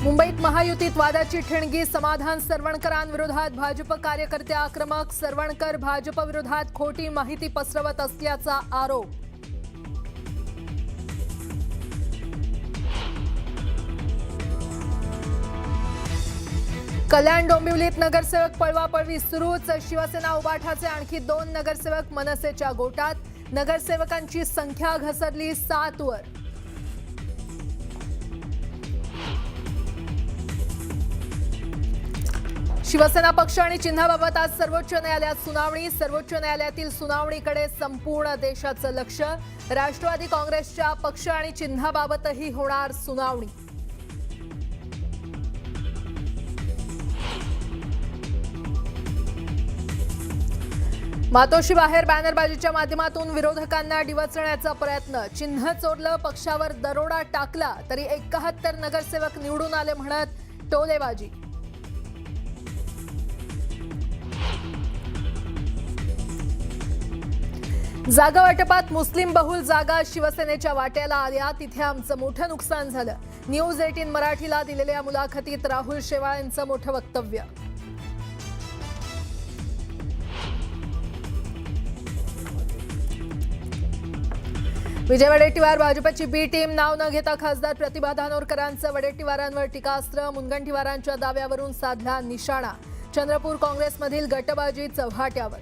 मुंबईत महायुतीत वादाची ठिणगी, समाधान सरवणकरांविरोधात भाजप कार्यकर्ते आक्रमक, सरवणकर भाजप विरोधात खोटी माहिती पसरवत असल्याचा आरोप. कल्याण डोंबिवलीत नगरसेवक पळवापळवी सुरूच, शिवसेना उबाठाचे आणखी 2 नगरसेवक मनसेच्या गोटात, नगरसेवकांची संख्या घसरली 7 वर. शिवसेना पक्ष आणि चिन्हाबाबत आज सर्वोच्च न्यायालयात सुनावणी, सर्वोच्च न्यायालयातील सुनावणीकडे संपूर्ण देशाचं लक्ष. राष्ट्रवादी काँग्रेसच्या पक्ष आणि चिन्हाबाबतही होणार सुनावणी. मातोश्री बाहेर बॅनरबाजीच्या माध्यमातून विरोधकांना डिवचण्याचा प्रयत्न, चिन्ह चोरलं, पक्षावर दरोडा टाकला तरी 71 नगरसेवक निवडून आले म्हणत टोलेबाजी. जागा वाटपात मुस्लिम बहुल जागा शिवसेनेच्या वाट्याला आल्या, तिथे आमचं मोठं नुकसान झालं. न्यूज 18 मराठीला दिलेल्या मुलाखतीत राहुल शेवाळ यांचं मोठं वक्तव्य. विजय वडेट्टीवार भाजपची बी टीम, नाव न घेता खासदार प्रतिभा धानोरकरांचं वडेट्टीवारांवर टीकास्त्र, मुनगंटीवारांच्या दाव्यावरून साधला निशाणा. चंद्रपूर काँग्रेसमधील गटबाजी चव्हाट्यावर.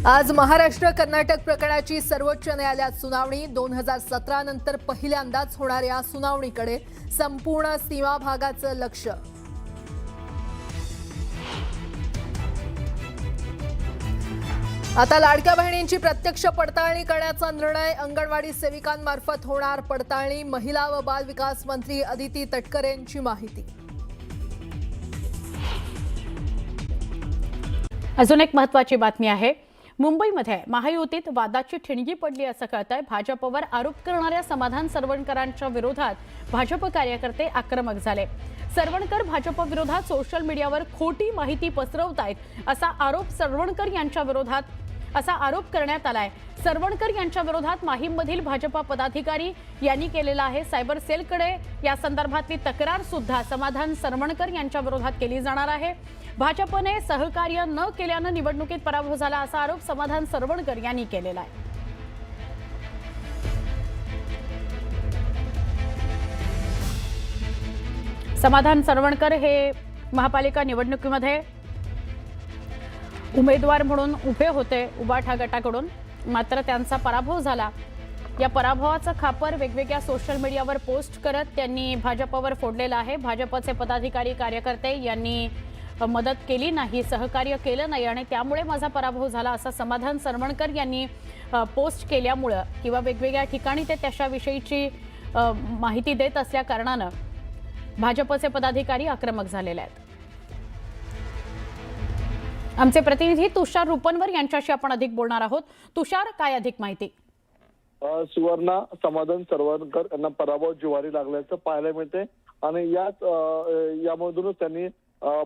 आज महाराष्ट्र कर्नाटक प्रकरणाची सर्वोच्च न्यायालयात सुनावणी. 2017 नंतर पहिल्यांदाच होणाऱ्या सुनावणीकडे संपूर्ण सीमा भागाचं लक्ष. आता लाडक्या बहिणींची प्रत्यक्ष पडताळणी करण्याचा निर्णय, अंगणवाडी सेविकांमार्फत होणार पडताळणी. महिला व बाल विकास मंत्री अदिती तटकरेंची माहिती. अजून एक महत्त्वाची बातमी आहे. मुंबईमध्ये महायुतीत वादाची ठिणगी पडली असं कळतंय. भाजपवर आरोप करणाऱ्या समाधान सरवणकरांच्या विरोधात भाजप कार्यकर्ते आक्रमक झाले. सरवणकर भाजप विरोधात सोशल मीडियावर खोटी माहिती पसरवतायत असा आरोप करण्यात आलाय. सरवणकर यांच्या विरोधात माहीममधील भाजपा पदाधिकारी यांनी केलेला आहे. सायबर सेलकडे या संदर्भातली तक्रार सुद्धा समाधान सरवणकर यांच्या विरोधात केली जाणार आहे. भाजपने सहकार्य न केल्यानं निवडणुकीत पराभव झाला असा आरोप समाधान सरवणकर यांनी केलेला आहे. समाधान सरवणकर हे महापालिका निवडणुकीमध्ये उमेदवार म्हणून उभे होते उबाठा गटाकडून, मात्र त्यांचा पराभव झाला. या पराभवाचं खापर वेगवेगळ्या सोशल मीडियावर पोस्ट करत त्यांनी भाजपवर फोडलेलं आहे. भाजपचे पदाधिकारी कार्यकर्ते यांनी मदत केली नाही, सहकार्य केलं नाही आणि त्यामुळे माझा पराभव झाला असं समाधान सरवणकर यांनी पोस्ट केल्यामुळं किंवा वेगवेगळ्या ठिकाणी ते त्याच्याविषयीची माहिती देत असल्या कारणानं भाजपचे पदाधिकारी आक्रमक झालेले आहेत. आमचे प्रतिनिधी तुषार रुपनवर यांच्याशी आपण अधिक बोलणार आहोत. तुषार, काय अधिक माहिती? सुवर्णा, समाधान सरवणकर यांना पराभव जिव्हारी लागल्याचं पाहायला मिळते आणि यामधूनच त्यांनी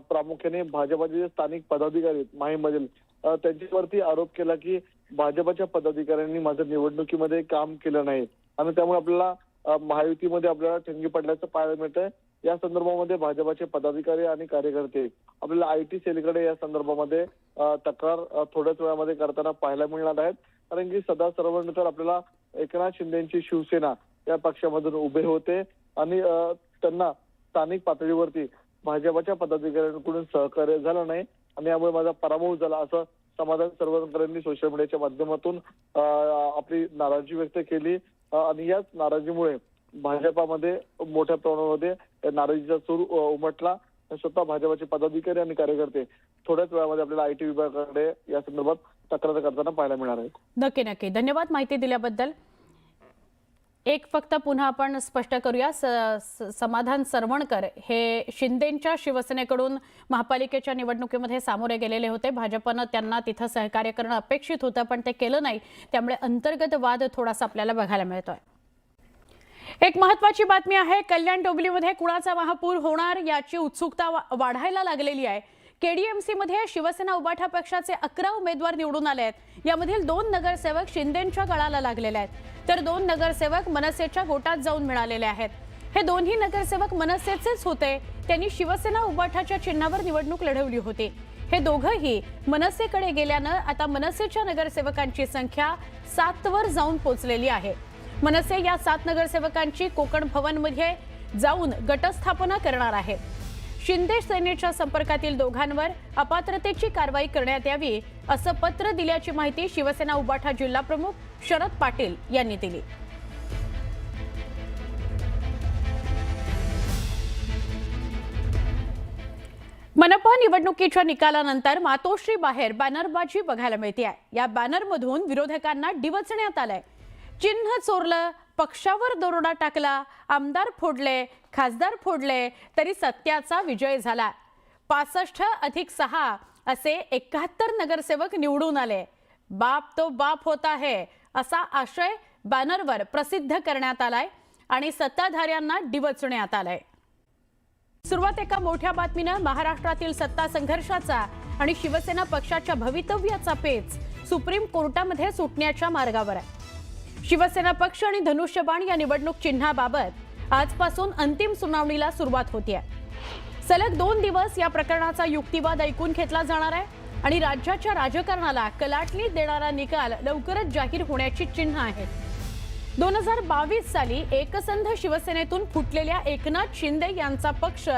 प्रामुख्याने भाजपचे जे स्थानिक पदाधिकारी आहेत माहीममधील त्यांच्यावरती आरोप केला की भाजपच्या पदाधिकाऱ्यांनी माझं निवडणुकीमध्ये काम केलं नाही आणि त्यामुळे आपल्याला महायुतीमध्ये आपल्याला ठिणगी पडल्याचं पाहायला मिळतंय. या संदर्भामध्ये भाजपचे पदाधिकारी आणि कार्यकर्ते आपल्याला IT सेलकडे या संदर्भामध्ये तक्रार थोड्याच वेळामध्ये करताना पाहायला मिळणार आहेत. कारण की सदा सरवणकर आपल्याला एकनाथ शिंदेची शिवसेना या पक्षामधून उभे होते आणि त्यांना स्थानिक पातळीवरती भाजपच्या पदाधिकाऱ्यांकडून सहकार्य झालं नाही आणि यामुळे माझा पराभव झाला असं समाधान सरवणकरांनी सोशल मीडियाच्या माध्यमातून आपली नाराजी व्यक्त केली आणि याच नाराजीमुळे भाजपामध्ये मोठ्या प्रमाणामध्ये नाराजीचा सूर उमटला. स्वतः भाजपचे पदाधिकारी आणि कार्यकर्ते थोड्याच वेळामध्ये आपल्याला IT विभागाकडे या संदर्भात तक्रार करताना पाहायला मिळणार आहे. नक्की धन्यवाद माहिती दिल्याबद्दल. एक फक्त पुन्हा आपण स्पष्ट करूया, समाधान सरवणकर हे शिंदेंच्या शिवसेनेकडून महापालिकेच्या निवडणुकीमध्ये सामोरे गेलेले होते. भाजपनं त्यांना तिथं सहकार्य करणं अपेक्षित होतं पण ते केलं नाही, त्यामुळे अंतर्गत वाद थोडासा आपल्याला बघायला मिळतोय. एक महत्त्वाची बातमी आहे. कल्याण डोंबिवलीमध्ये कुणाचा महापूर होणार याची उत्सुकता वाढायला लागलेली आहे. केडीएमसी मध्ये शिवसेना उबाठा पक्षाचे 11 उमेदवार निवडून आले आहेत। यामधील 2 नगरसेवक शिंदेंच्या गळाला लागलेले आहेत, तर 2 नगरसेवक मनसेच्या गोटात जाऊन मिळालेले आहेत। हे दोन्ही नगरसेवक मनसेचेच होते, त्यांनी शिवसेना उबाठाच्या चिन्हावर निवडणूक लढवली होती। हे दोघंही मनसेकडे गेल्यानं आता मनसेच्या नगरसेवकांची संख्या 7 वर जाऊन पोहोचलेली आहे। मनसे या 7 नगरसेवकांची कोकण भवनमध्ये जाऊन गटस्थापना करणार आहे। शिंदे सेनेच्या संपर्कातील दोघांवर अपात्रतेची कारवाई करण्यात यावी असं पत्र दिल्याची माहिती शिवसेना उबाठा जिल्हा प्रमुख शरद पाटील यांनी दिली। मनपा निवडणुकीच्या निकालानंतर मातोश्री बाहेर बॅनरबाजी बघायला मिळते। या बॅनरमधून विरोधकांना डिवचण्यात आलंय। चिन्ह चोरलं, पक्षावर दरोडा टाकला, आमदार फोडले, खासदार फोडले, तरी सत्याचा विजय झाला। 65+6 असे 71 नगरसेवक निवडून आले। बाप तो बाप होता है असा आशय बॅनरवर प्रसिद्ध करण्यात आलाय आणि सत्ताधाऱ्यांना डिवचण्यात आलंय। सुरुवात एका मोठ्या बातमीनं महाराष्ट्रातील सत्ता संघर्षाचा आणि शिवसेना पक्षाच्या भवितव्याचा पेच सुप्रीम कोर्टामध्ये सुटण्याच्या मार्गावर आहे। शिवसेना पक्ष आणि धनुष्यबाण या निवडणूक चिन्हाबाबत आजपासून अंतिम सुनावणीला सुरुवात होतीये। सलग 2 दिवस या प्रकरणाचा युक्तिवाद ऐकून घेतला जाणार आहे आणि राज्याच्या राजकारणाला कलाटणी देणारा निकाल लवकरच जाहीर होण्याची चिन्ह आहेत। 2022 साली एकसंध शिवसेनेतून फुटलेल्या एकनाथ शिंदे यांचा पक्ष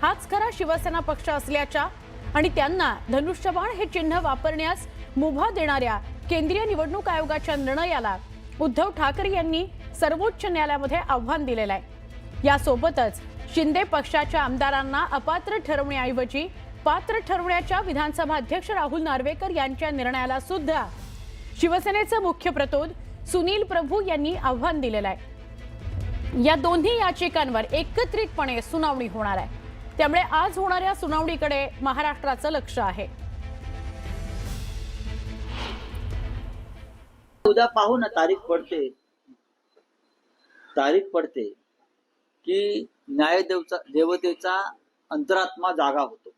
हाच खरा शिवसेना पक्ष असल्याच्या आणि त्यांना धनुष्यबाण हे चिन्ह वापरण्यास मुभा देणाऱ्या केंद्रीय निवडणूक आयोगाच्या निर्णयाला उद्धव ठाकरे यांनी सर्वोच्च न्यायालयामध्ये आव्हान दिलेलं आहे। यासोबतच शिंदे पक्षाच्या आमदारांना अपात्र ठरवण्याऐवजी पात्र ठरवण्याच्या विधानसभा अध्यक्ष राहुल नार्वेकर यांच्या निर्णयाला सुद्धा शिवसेनेचे मुख्य प्रतोद सुनील प्रभू यांनी आव्हान दिलेलं आहे। या दोन्ही याचिकांवर एकत्रितपणे सुनावणी होणार आहे, त्यामुळे आज होणाऱ्या सुनावणीकडे महाराष्ट्राचं लक्ष आहे। उद्या पाहू ना, तारीख पडते की देवतेचा अंतरात्मा जागा होतो।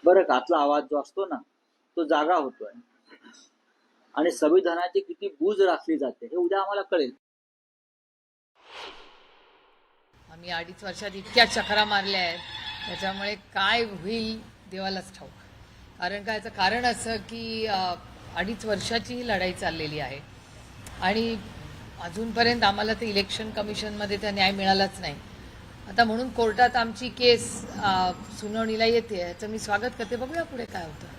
बरं का, आतला आवाज जो असतो ना तो जागा होतोय आणि संविधानाची किती बूज राखली जाते हे उद्या आम्हाला कळेल। आम्ही 2.5 वर्षात इतक्या चक्रा मारल्या आहेत, त्याच्यामुळे काय होईल देवालाच ठाऊक। कारण असं की 2.5 वर्षाची ही लढाई चाललेली आहे आणि अजूनपर्यंत आम्हाला ते इलेक्शन कमिशनमध्ये त्या न्याय मिळालाच नाही। आता म्हणून कोर्टात आमची केस सुनावणीला येते, याचं मी स्वागत करते। बघूया पुढे काय होतं।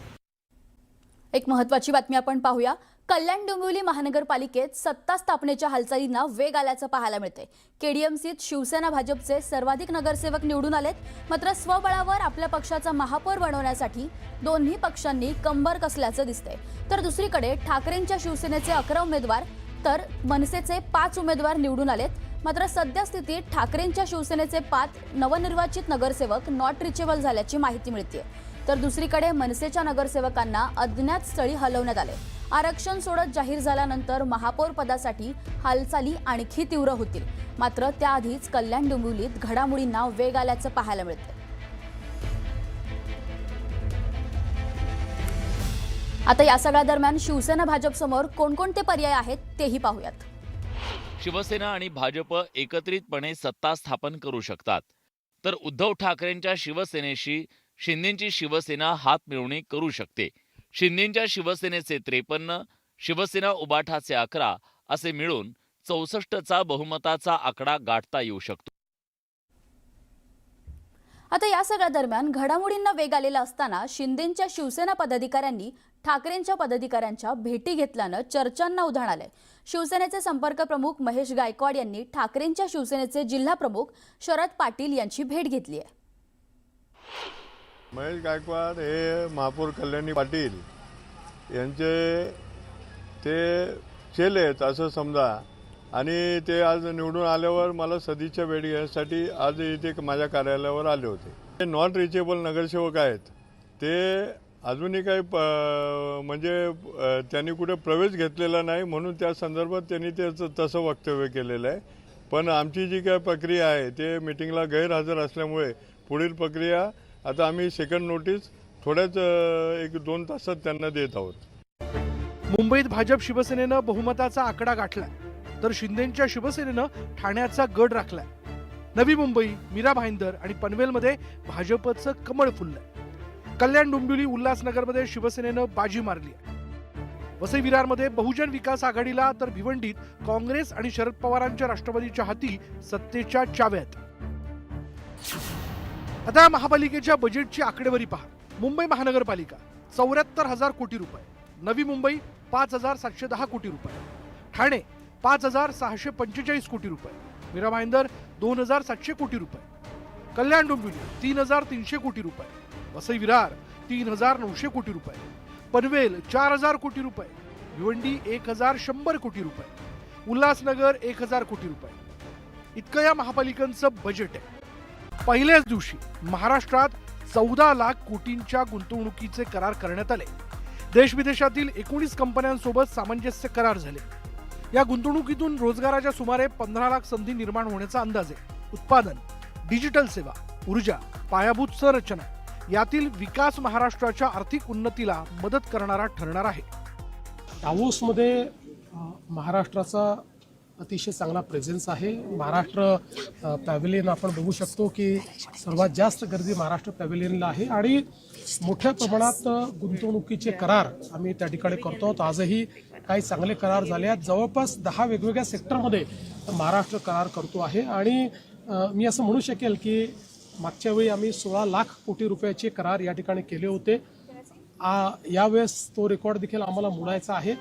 एक महत्त्वाची बातमी आपण पाहूया। कल्याण डोंबिवली महानगरपालिकेत सत्ता स्थापनेच्या हालचालींना वेग आल्याचं पाहायला मिळते। केडीएमसीत शिवसेना भाजपचे सर्वाधिक नगरसेवक निवडून आलेत, मात्र स्वबळावर आपल्या पक्षाचा महापौर बनवण्यासाठी दोन्ही पक्षांनी कंबर कसल्याचं दिसतंय। तर दुसरीकडे ठाकरेंच्या शिवसेनेचे 11 उमेदवार तर मनसेचे 5 उमेदवार निवडून आलेत, मात्र सद्यस्थितीत ठाकरेंच्या शिवसेनेचे 5 नवनिर्वाचित नगरसेवक नॉट रिचेबल झाल्याची माहिती मिळते। तर दुसरीकडे मनसेच्या नगरसेवकांना अज्ञात स्थळी हलवण्यात आले। आरक्षण सोडत जाहीर झाल्यानंतर महापौर पदासाठी हालचाली आणखी तीव्र होतील, मात्र त्याआधीच कल्याण डोंबिवलीत घडामोडींना वेग आल्याचं पाहायला मिळते। आता या सगळ्या दरम्यान शिवसेना भाजप समोर कोणकोणते पर्याय आहेत तेही पाहूयात। शिवसेना आणि भाजप एकत्रितपणे सत्ता स्थापन करू शकतात, तर उद्धव ठाकरेंच्या शिवसेनेशी शिंदेंची शिवसेना हातमिळवणी करू शकते। शिंदेंच्या शिवसेनेचे 53, शिवसेना उबाठाचे 11 असे मिळून 64चा बहुमताचा आकडा गाठता येऊ शकतो। आता या सगळ्या दरम्यान घडामोडींना वेग आलेला असताना शिंदेंच्या शिवसेना पदाधिकाऱ्यांनी ठाकरेंच्या पदाधिकाऱ्यांच्या भेटी घेतल्यानं चर्चांना उधाण आलंय। शिवसेनेचे संपर्क प्रमुख महेश गायकवाड यांनी ठाकरेंच्या शिवसेनेचे जिल्हा प्रमुख शरद पाटील यांची भेट घेतली आहे। महेश गायकवाड हे महापौर कल्याणी पाटील यांचे ते चेले आहेत असं समजा, आणि ते आज निवडून आल्यावर मला सदिच्छा भेट घेण्यासाठी आज इथे माझ्या कार्यालयावर आले होते। ते नॉट रिचेबल नगरसेवक आहेत, ते अजूनही काही म्हणजे त्यांनी कुठे प्रवेश घेतलेला नाही, म्हणून त्या संदर्भात त्यांनी त्याचं तसं वक्तव्य केलेलं आहे। पण आमची जी काय प्रक्रिया आहे ते मीटिंगला गैरहजर असल्यामुळे पुढील प्रक्रिया आता आम्ही सेकंड नोटीस थोड्याच 1-2 तासात त्यांना देत आहोत. मुंबईत भाजप शिवसेनेनं बहुमताचा आकडा गाठलाय, तर शिंदेंच्या शिवसेनेनं ठाण्याचा गड राखलाय. नवी मुंबई, मीरा भाईंदर आणि पनवेलमध्ये भाजपचं कमळ फुललंय. कल्याण, डोंबिवली, उल्हासनगरमध्ये शिवसेनेनं बाजी मारली आहे. वसई विरारमध्ये बहुजन विकास आघाडीला, तर भिवंडीत काँग्रेस आणि शरद पवारांच्या राष्ट्रवादीच्या हाती सत्तेच्या चाव्या आहेत. आता महापालिकेच्या बजेटची आकडेवारी पहा. मुंबई महानगरपालिका 74,000 कोटी रुपये, नवी मुंबई 5,710 कोटी रुपये, ठाणे 5,645 कोटी रुपये, मीरा भाईंदर 2,700 कोटी रुपये, कल्याण डोंबिवली 3,300 कोटी रुपये, वसई विरार 3,900 कोटी रुपये, पनवेल 4,000 कोटी रुपये, भिवंडी 1,100 कोटी रुपये, उल्हासनगर 1,000 कोटी रुपये. इतकं या महापालिकांचं बजेट आहे. पहिल्याच दिवशी महाराष्ट्रात 14 लाख कोटींच्या गुंतवणुकीचे करार करण्यात आले. देश विदेशातील 19 कंपन्यांसोबत सामंजस्य करार झाले. या गुंतवणुकीतून रोजगाराच्या सुमारे 15 लाख संधी निर्माण होण्याचा अंदाज आहे. उत्पादन, डिजिटल सेवा, ऊर्जा, पायाभूत संरचना यातील विकास महाराष्ट्राच्या आर्थिक उन्नतीला मदत करणारा ठरणार आहे. दावोसमध्ये महाराष्ट्राचा अतिशय चांगला प्रेझेन्स आहे. महाराष्ट्र पॅव्हिलियन आपण बघू शकतो की सर्वात जास्त गर्दी महाराष्ट्र पॅव्हिलियनला आहे आणि मोठ्या प्रमाणात गुंतवणुकीचे करार आम्ही त्या ठिकाणी करतो आहोत. आजही काही चांगले करार झाले आहेत. जवळपास 10 वेगवेगळ्या सेक्टरमध्ये महाराष्ट्र करार करतो आहे आणि मी असं म्हणू शकेल की मागच्या वेळी आम्ही 16 लाख कोटी रुपयाचे करार या ठिकाणी केले होते. यावेळेस तो रेकॉर्ड देखील आम्हाला मोडायचा आहे.